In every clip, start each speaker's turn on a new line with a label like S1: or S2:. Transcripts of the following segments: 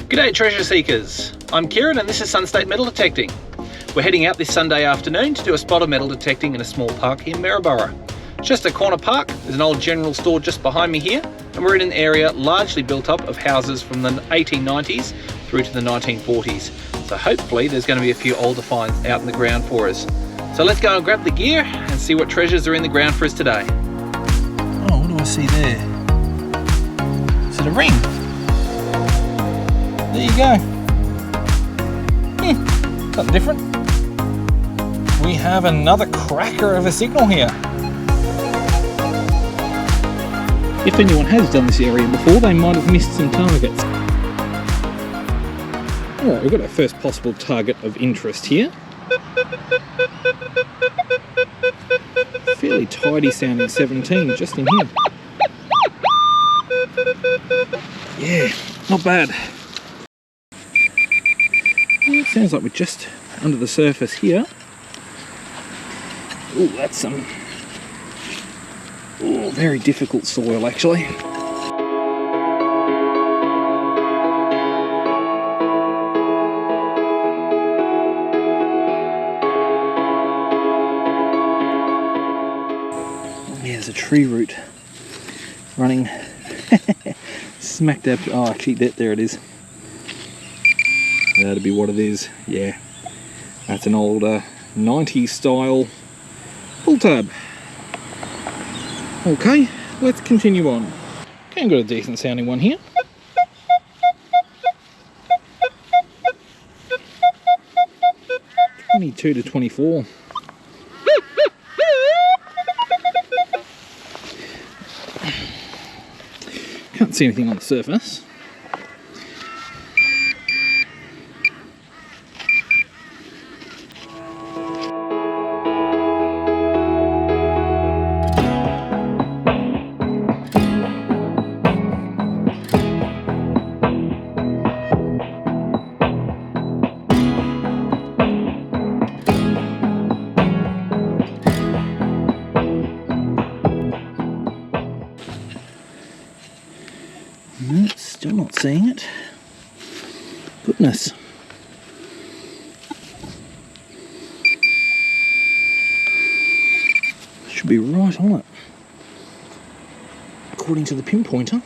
S1: G'day treasure seekers, I'm Kieran and this is Sunstate Metal Detecting. We're heading out this Sunday afternoon to do a spot of metal detecting in a small park in Maryborough. It's just a corner park, there's an old general store just behind me here, and we're in an area largely built up of houses from the 1890s through to the 1940s. So hopefully there's going to be a few older finds out in the ground for us. So let's go and grab the gear and see what treasures are in the ground for us today. Oh, what do I see there? Is it a ring? There you go. Something different. We have another cracker of a signal here. If anyone has done this area before, they might have missed some targets. Alright, we've got our first possible target of interest here. Fairly tidy sounding 17 just in here. Yeah, not bad. Well, it sounds like we're just under the surface here. Oh, that's some very difficult soil actually. Yeah, there's a tree root running smack dab. Oh, actually, there it is. That'd be what it is. Yeah, that's an old 90s style pull tab. Okay, let's continue on. Okay, I've got a decent sounding one here. (22 to 24). Can't see anything on the surface. No, still not seeing it. Goodness. Should be right on it. According to the pinpointer.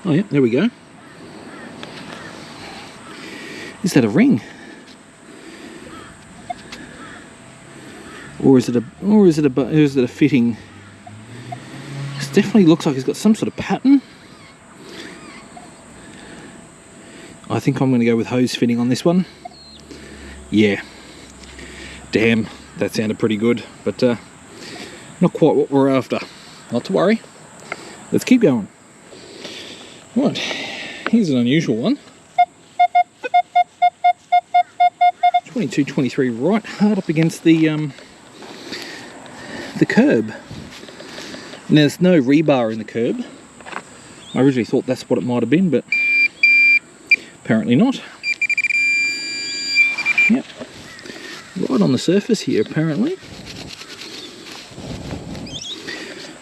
S1: Oh yeah, there we go. Is that a ring? Or is it a fitting? It definitely looks like it's got some sort of pattern. I think I'm going to go with hose fitting on this one. Yeah. Damn, that sounded pretty good, but not quite what we're after. Not to worry. Let's keep going. Right, here's an unusual one. 22, 23, right hard up against the curb. And there's no rebar in the curb. I originally thought that's what it might have been, but apparently not. Yep. Right on the surface here, apparently.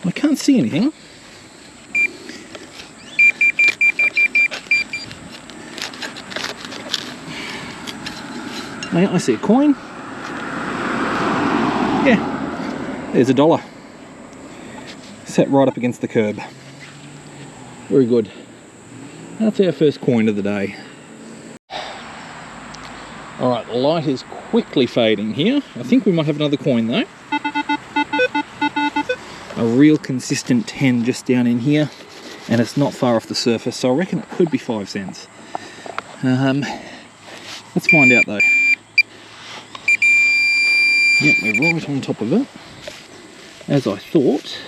S1: I can't see anything. I see a coin. Yeah, there's $1. Set right up against the curb. Very good. That's our first coin of the day. Alright, the light is quickly fading here. I think we might have another coin though. A real consistent 10 just down in here, and it's not far off the surface, so I reckon it could be 5 cents. Let's find out though. Yep, we're right on top of it, as I thought.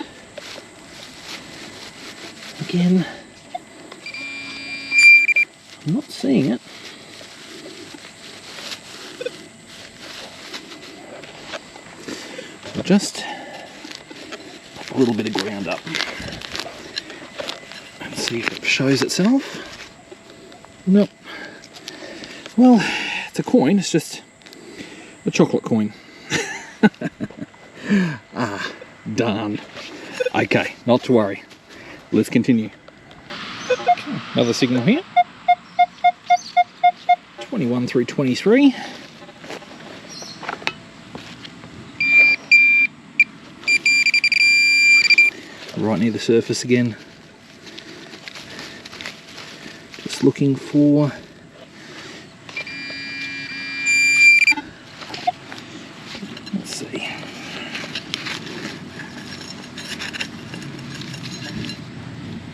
S1: Again, I'm not seeing it. I'll just put a little bit of ground up and see if it shows itself. Nope. Well, it's a coin, it's just a chocolate coin. Ah, darn. Okay, not to worry. Let's continue. Okay, another signal here. 21 through 23. Right near the surface again. Just looking for let's see.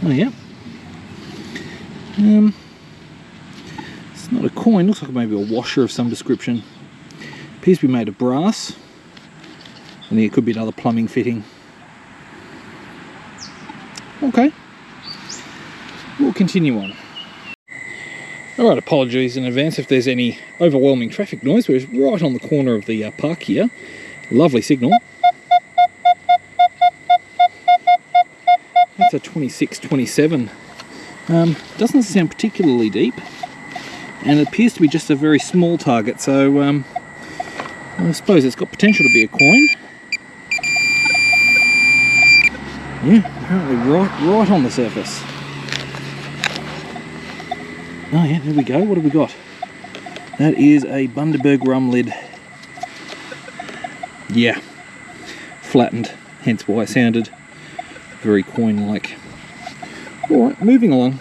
S1: Oh yeah. It's not a coin, looks like maybe a washer of some description. Appears to be made of brass. And then it could be another plumbing fitting. Okay. We'll continue on. Alright, apologies in advance if there's any overwhelming traffic noise. We're right on the corner of the park here. Lovely signal. That's a 26-27. Doesn't sound particularly deep, and it appears to be just a very small target, so I suppose it's got potential to be a coin. Yeah, apparently right on the surface. Oh yeah, there we go. What have we got? That is a Bundaberg rum lid. Yeah, flattened, hence why it sounded very coin-like. Alright, moving along.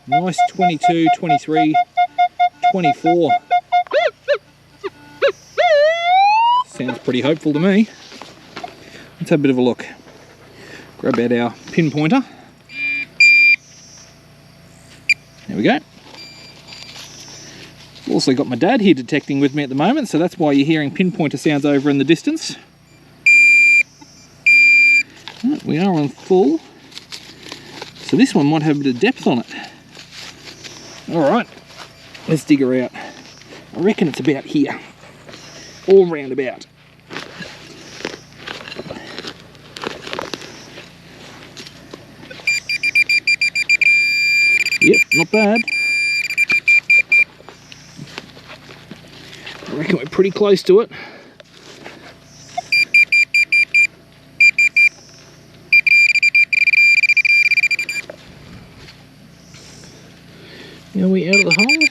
S1: Nice 22, 23, 24. Sounds pretty hopeful to me. Let's have a bit of a look. Grab out our pinpointer. There we go. Also got my dad here detecting with me at the moment, so that's why you're hearing pinpointer sounds over in the distance. We are on full. So this one might have a bit of depth on it. Alright, let's dig her out. I reckon it's about here. All round about. Yep, not bad. I reckon we're pretty close to it. Are we out of the hole?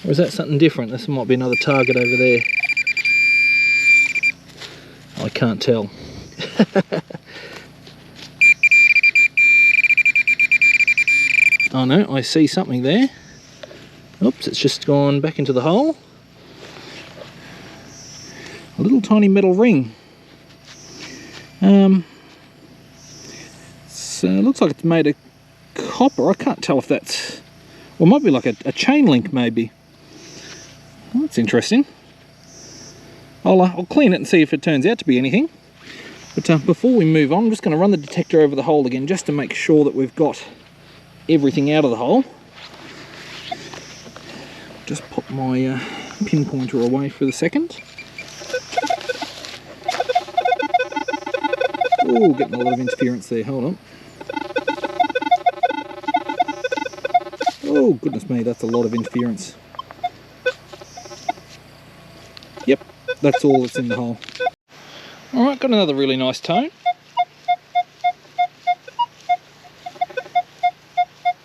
S1: Or is that something different? This might be another target over there. I can't tell. Oh no, I see something there. Oops, it's just gone back into the hole. A little tiny metal ring. So it looks like it's made of copper. I can't tell if that's, well, it might be like a chain link maybe. Well, that's interesting. I'll clean it and see if it turns out to be anything. But before we move on, I'm just going to run the detector over the hole again just to make sure that we've got everything out of the hole. Just pop my pinpointer away for the second. Oh, getting a lot of interference there, hold on. Oh, goodness me, that's a lot of interference. Yep, that's all that's in the hole. Alright, got another really nice tone.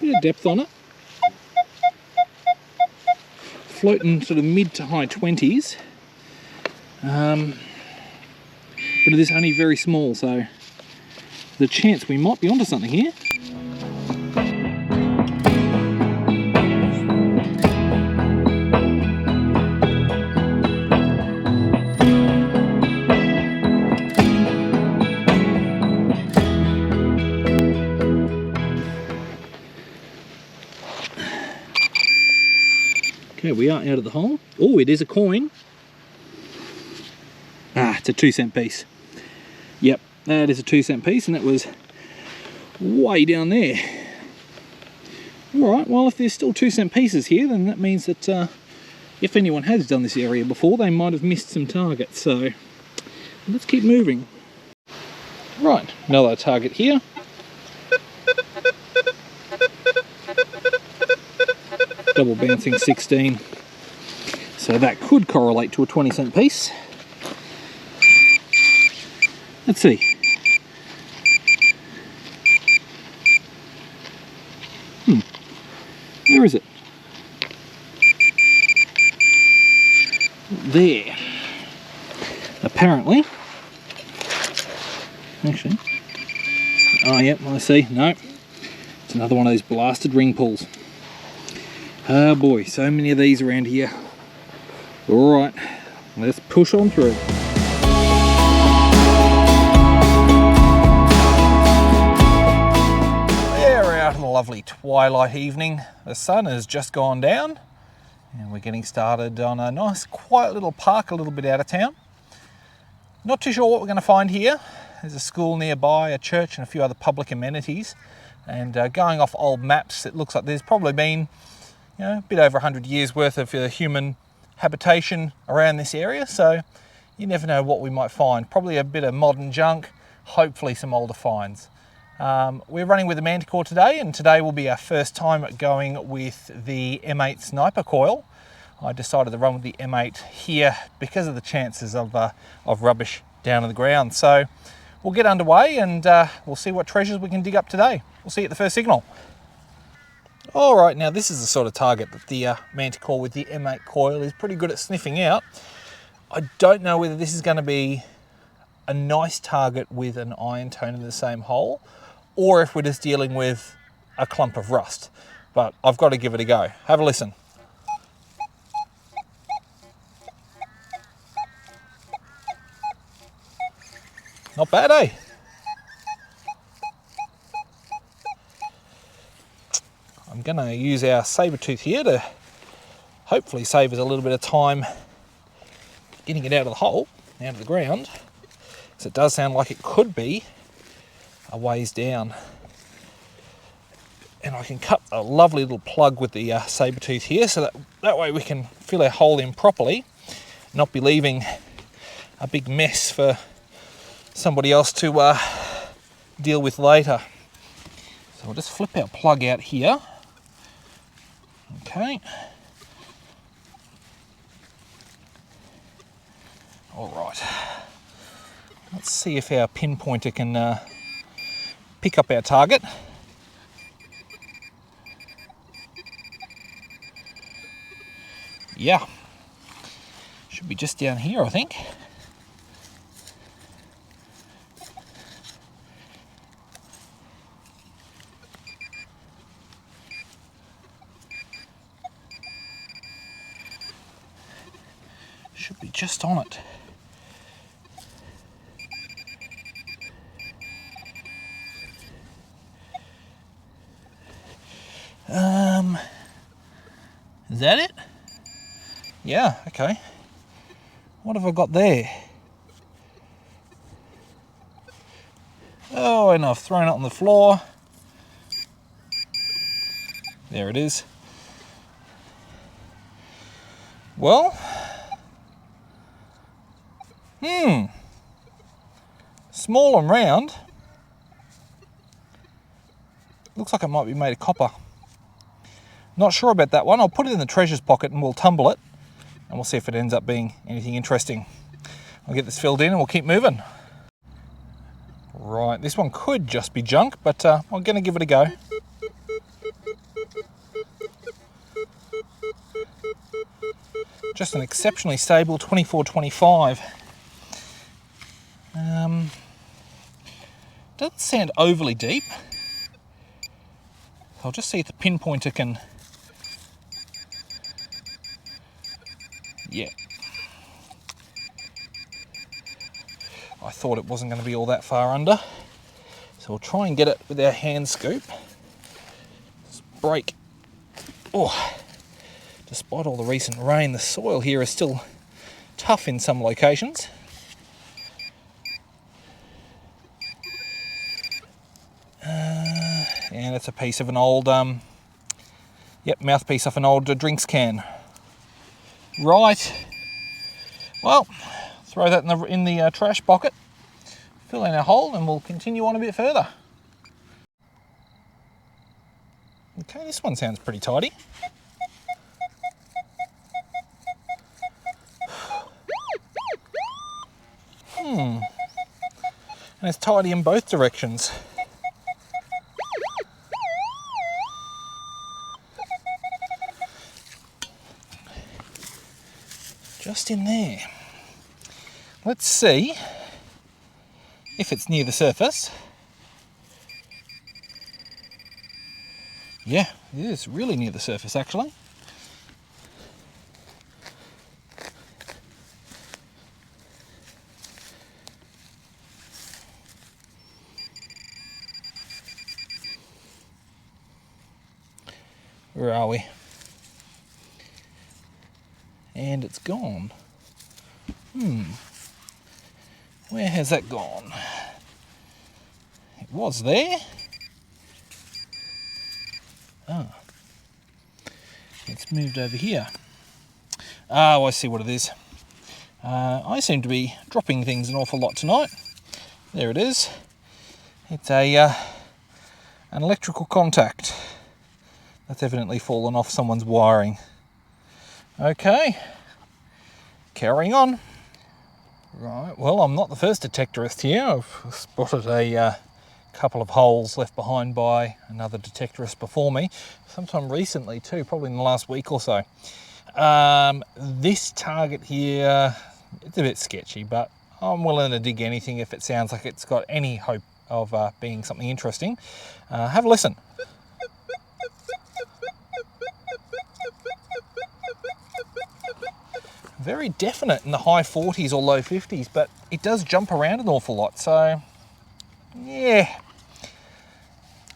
S1: Bit of depth on it. Floating sort of mid to high 20s. But it is only very small, so the chance we might be onto something here. Okay, we are out of the hole. Oh, it is a coin. Ah, it's a 2-cent piece. Yep, that is a 2-cent piece, and it was way down there. Alright, well, if there's still 2-cent pieces here, then that means that if anyone has done this area before, they might have missed some targets. So let's keep moving. Right, another target here. Double bouncing 16. So that could correlate to a 20-cent piece. Let's see. Where is it? There. Apparently. Actually. Oh, yep, I see. No. It's another one of those blasted ring pulls. Oh boy, so many of these around here. Alright, let's push on through. Yeah, we're out in the lovely twilight evening. The sun has just gone down and we're getting started on a nice quiet little park a little bit out of town. Not too sure what we're going to find here. There's a school nearby, a church and a few other public amenities. And going off old maps, it looks like there's probably been, you know, a bit over 100 years worth of human habitation around this area. So you never know what we might find. Probably a bit of modern junk, hopefully some older finds. We're running with the Manticore today, and today will be our first time going with the M8 sniper coil. I decided to run with the M8 here because of the chances of rubbish down on the ground. So we'll get underway and we'll see what treasures we can dig up today. We'll see you at the first signal. All right, now this is the sort of target that the Manticore with the M8 coil is pretty good at sniffing out. I don't know whether this is going to be a nice target with an iron tone in the same hole, or if we're just dealing with a clump of rust. But I've got to give it a go. Have a listen. Not bad, eh? I'm going to use our saber tooth here to hopefully save us a little bit of time getting it out of the hole, out of the ground, because it does sound like it could be a ways down. And I can cut a lovely little plug with the saber tooth here, so that way we can fill our hole in properly, not be leaving a big mess for somebody else to deal with later. So we'll just flip our plug out here. Okay. All right. Let's see if our pinpointer can pick up our target. Yeah. Should be just down here, I think. Should be just on it. Is that it? Yeah, okay. What have I got there? Oh, and I've thrown it on the floor. There it is. Well, small and round. Looks like it might be made of copper. Not sure about that one. I'll put it in the treasures pocket and we'll tumble it and we'll see if it ends up being anything interesting. I'll get this filled in and we'll keep moving. Right, this one could just be junk, but I'm going to give it a go. Just an exceptionally stable 24-25. Doesn't sound overly deep. I'll just see if the pinpointer can... Yeah. I thought it wasn't going to be all that far under. So we'll try and get it with our hand scoop. Let's break. Oh, despite all the recent rain, the soil here is still tough in some locations. And it's a piece of an old, mouthpiece off an old drinks can. Right. Well, throw that in the trash bucket, fill in our hole, and we'll continue on a bit further. Okay, this one sounds pretty tidy. And it's tidy in both directions. Just in there. Let's see if it's near the surface. Yeah, it is really near the surface actually. Where are we? And it's gone. Where has that gone? It was there. Ah. It's moved over here. Oh, I see what it is. I seem to be dropping things an awful lot tonight. There it is. It's an electrical contact. That's evidently fallen off someone's wiring. Okay, carrying on. Right, well, I'm not the first detectorist here. I've spotted a couple of holes left behind by another detectorist before me, sometime recently too, probably in the last week or so. This target here, it's a bit sketchy, but I'm willing to dig anything if it sounds like it's got any hope of being something interesting. Have a listen. Very definite in the high 40s or low 50s, but it does jump around an awful lot, so yeah,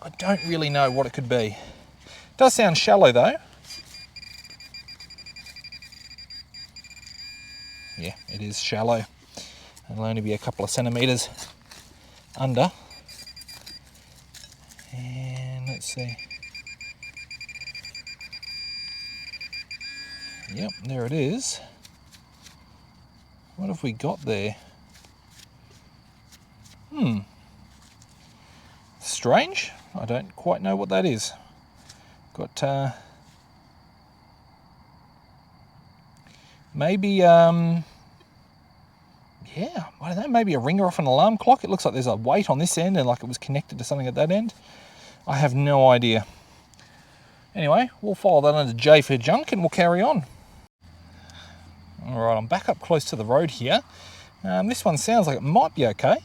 S1: I don't really know what it could be. It does sound shallow though. Yeah, it is shallow. It'll only be a couple of centimetres under. And let's see. Yep, there it is. What have we got there? Strange. I don't quite know what that is. Got maybe yeah, I don't know, maybe a ringer off an alarm clock. It looks like there's a weight on this end and like it was connected to something at that end. I have no idea. Anyway, we'll file that under J for junk and we'll carry on. Alright, I'm back up close to the road here. This one sounds like it might be okay.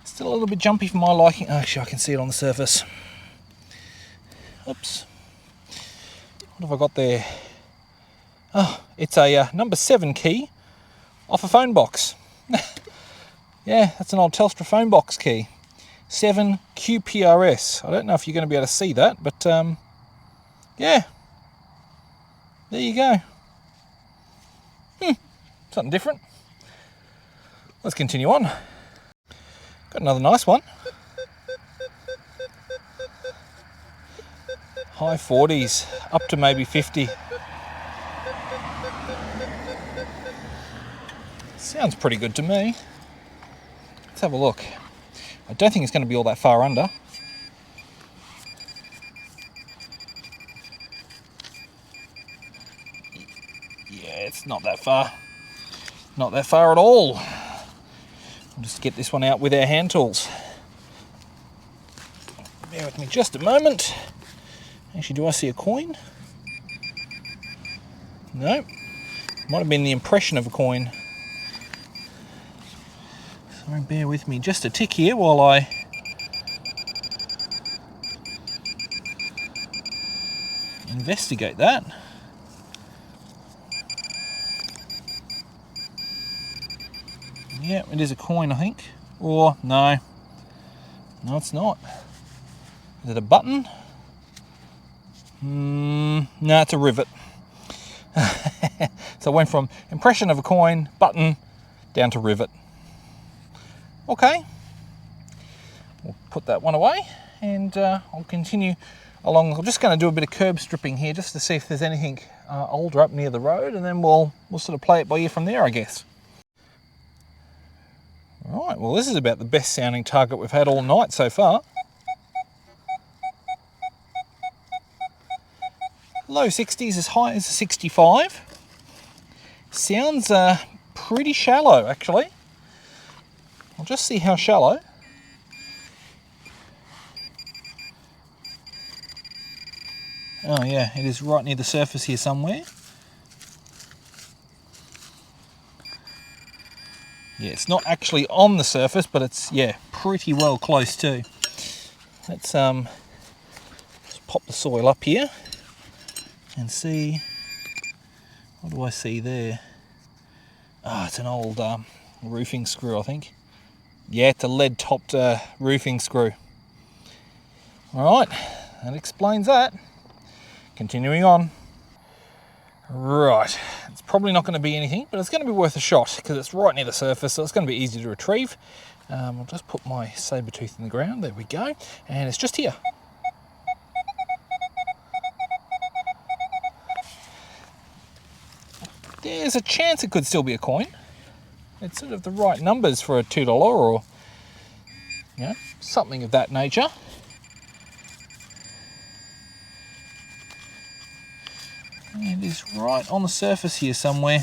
S1: Still a little bit jumpy for my liking. Actually, I can see it on the surface. Oops. What have I got there? Oh, it's a number 7 key off a phone box. Yeah, that's an old Telstra phone box key. 7 QPRS. I don't know if you're going to be able to see that, but yeah. There you go. Something different. Let's continue on. Got another nice one. High 40s, up to maybe 50. Sounds pretty good to me. Let's have a look. I don't think it's going to be all that far under. Yeah, it's not that far. Not that far at all. We'll just get this one out with our hand tools. Bear with me just a moment. Actually, do I see a coin? No. Might have been the impression of a coin. Sorry, bear with me just a tick here while I investigate that. Yeah, it is a coin, I think. Or, no. No, it's not. Is it a button? No, it's a rivet. So I went from impression of a coin, button, down to rivet. Okay. We'll put that one away and I'll continue along. I'm just going to do a bit of curb stripping here just to see if there's anything older up near the road, and then we'll sort of play it by ear from there, I guess. Right, well, this is about the best sounding target we've had all night so far. Low 60s, as high as 65. Sounds pretty shallow, actually. I'll just see how shallow. Oh yeah, it is right near the surface here somewhere. Yeah, it's not actually on the surface, but it's, yeah, pretty well close too. Let's just pop the soil up here and see. What do I see there? Oh, it's an old roofing screw, I think. Yeah, it's a lead-topped roofing screw. All right, that explains that. Continuing on. Right, it's probably not going to be anything, but it's going to be worth a shot because it's right near the surface, so it's going to be easy to retrieve. I'll just put my sabre tooth in the ground. There we go, and it's just here. There's a chance it could still be a coin. It's sort of the right numbers for a $2 or, you know, something of that nature. It is right on the surface here somewhere.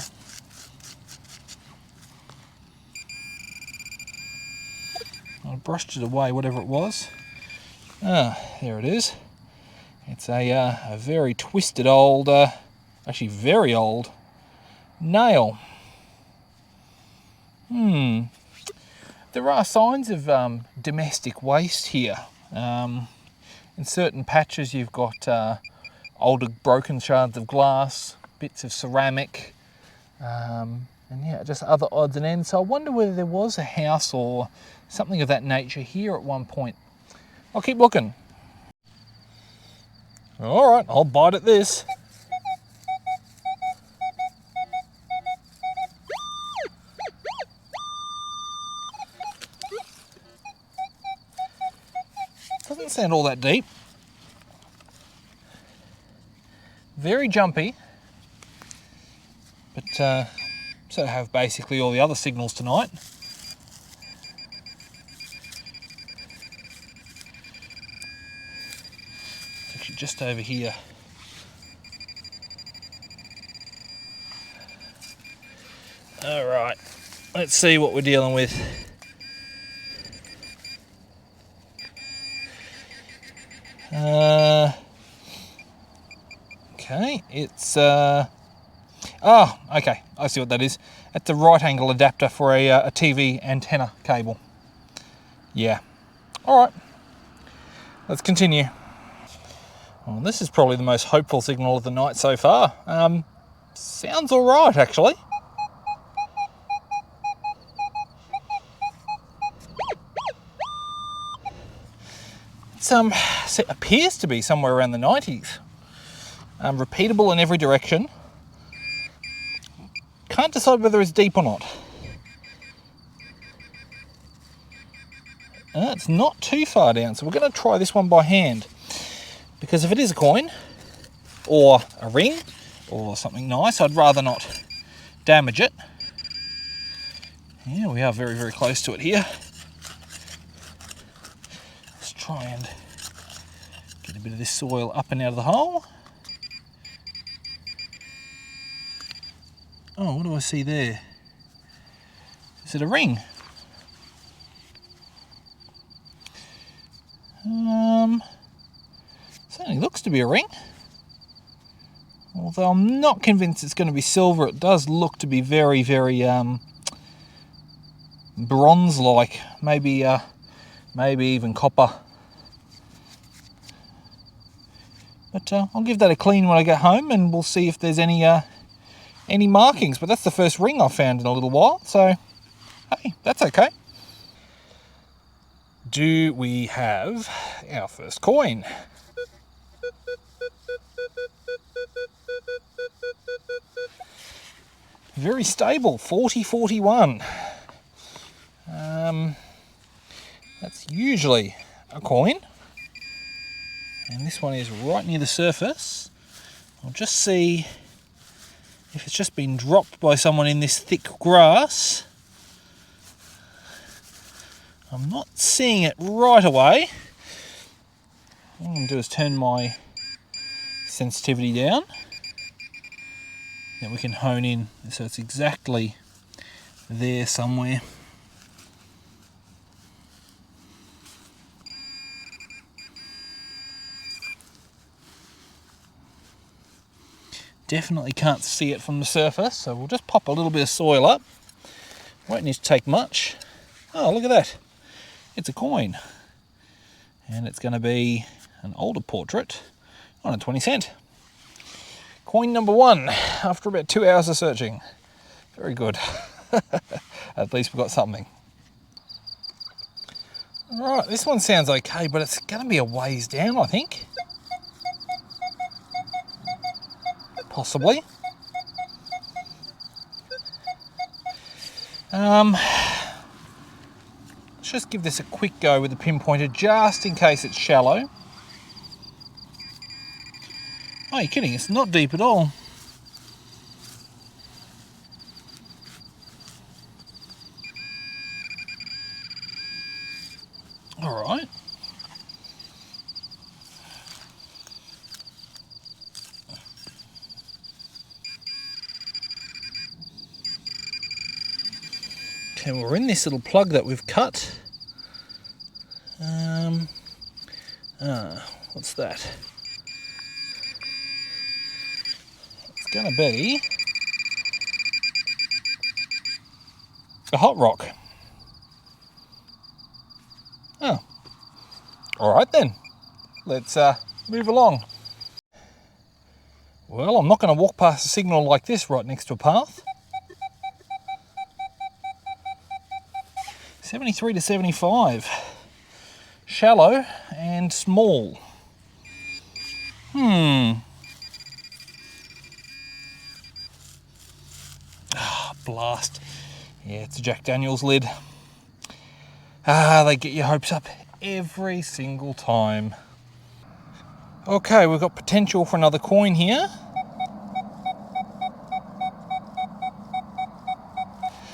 S1: I brushed it away, whatever it was. Ah, there it is. It's a very twisted old, actually very old nail. There are signs of domestic waste here. In certain patches you've got older broken shards of glass, bits of ceramic, and yeah, just other odds and ends. So I wonder whether there was a house or something of that nature here at one point. I'll keep looking. All right, I'll bite at this. Doesn't sound all that deep. Very jumpy, but so have basically all the other signals tonight. It's actually just over here. All right, let's see what we're dealing with. Okay, it's okay, I see what that is. It's a right angle adapter for a TV antenna cable. Yeah. All right, let's continue. Well, this is probably the most hopeful signal of the night so far. Sounds all right, actually. It appears to be somewhere around the 90s. Repeatable in every direction. Can't decide whether it's deep or not. It's not too far down, so we're going to try this one by hand. Because if it is a coin, or a ring, or something nice, I'd rather not damage it. Yeah, we are very, very close to it here. Let's try and get a bit of this soil up and out of the hole. Oh, what do I see there? Is it a ring? Certainly looks to be a ring. Although I'm not convinced it's going to be silver. It does look to be very, very bronze-like. Maybe even copper. But I'll give that a clean when I get home, and we'll see if there's any markings. But that's the first ring I've found in a little while, so hey, that's okay. Do we have our first coin? Very stable, 4041. That's usually a coin. And this one is right near the surface. I'll just see if it's just been dropped by someone in this thick grass. I'm not seeing it right away. What I'm going to do is turn my sensitivity down. Then we can hone in so it's exactly there somewhere. definitely can't see it from the surface, so we'll just pop a little bit of soil up. Won't need to take much. Oh, look at that. It's a coin. And it's going to be an older portrait on a 20-cent. Coin number 1, after about 2 hours of searching. Very good. At least we've got something. Alright, this one sounds okay, but it's going to be a ways down, I think. Possibly. Let's just give this a quick go with the pinpointer, just in case it's shallow. Oh, you're kidding, it's not deep at all. All right. Okay, we're in this little plug that we've cut. What's that? It's going to be a hot rock. Oh, all right then. Let's move along. Well, I'm not going to walk past a signal like this right next to a path. 73 to 75. Shallow and small. Ah, blast. Yeah, it's a Jack Daniels lid. Ah, they get your hopes up every single time. Okay, we've got potential for another coin here.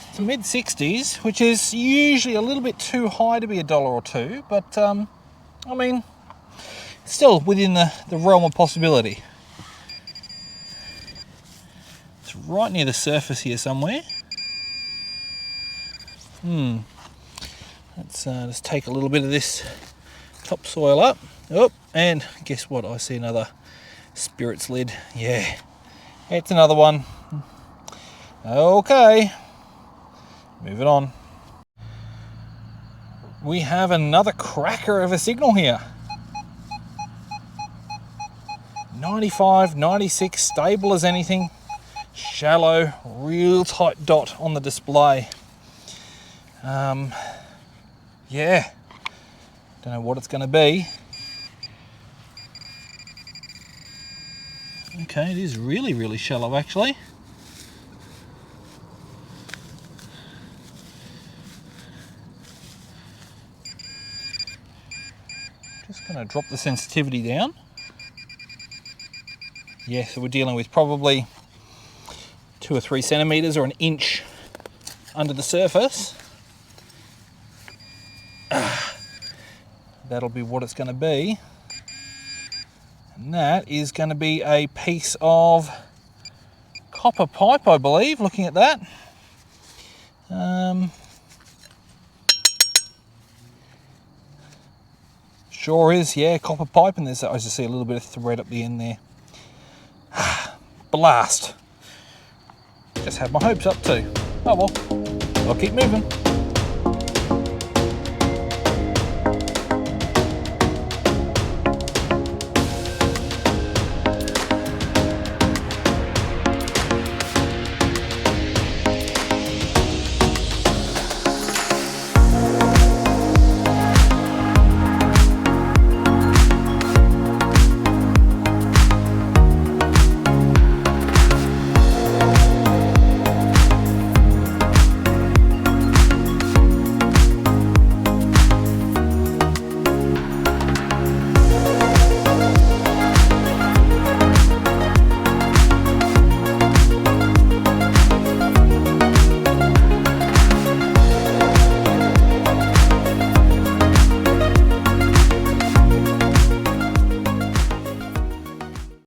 S1: It's mid-60s, which is usually a little bit too high to be $1 or $2, but I mean, still within the realm of possibility. It's right near the surface here somewhere. Let's just take a little bit of this topsoil up. Oh, and guess what? I see another spirits lid. Yeah, it's another one. Okay, moving on. We have another cracker of a signal here. 95, 96, stable as anything. Shallow, real tight dot on the display. Yeah, don't know what it's going to be. Okay, it is really, really shallow actually. Just going to drop the sensitivity down. Yeah, so we're dealing with probably 2 or 3 centimeters or an inch under the surface. That'll be what it's going to be. And that is going to be a piece of copper pipe, I believe, looking at that. Sure is, yeah, copper pipe, and there's, I just see a little bit of thread up the end there. Blast. Just had my hopes up too. Oh well, I'll keep moving.